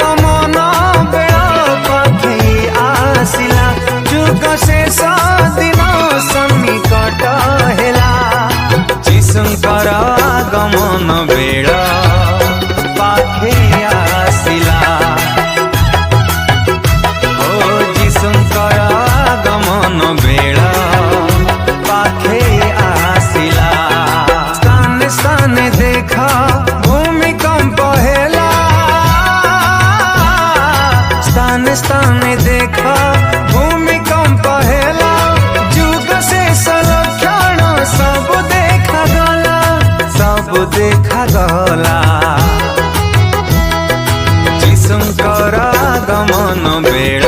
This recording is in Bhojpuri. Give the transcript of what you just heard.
गमन बेल पाखे आसिला जुग शेष दिन सन्निकट हेला जीशुंकर गमन बेल पाखे आसिला ओ जीशुंकर गमन बेल पाखे आसिला स्थान स्थान देखा भूमिकंप हेला स्थान स्थान देखा भूमिकंप हेला जुग शेष लक्षण सब देखा गला सब देखा गला जीशुंकर गमन बेल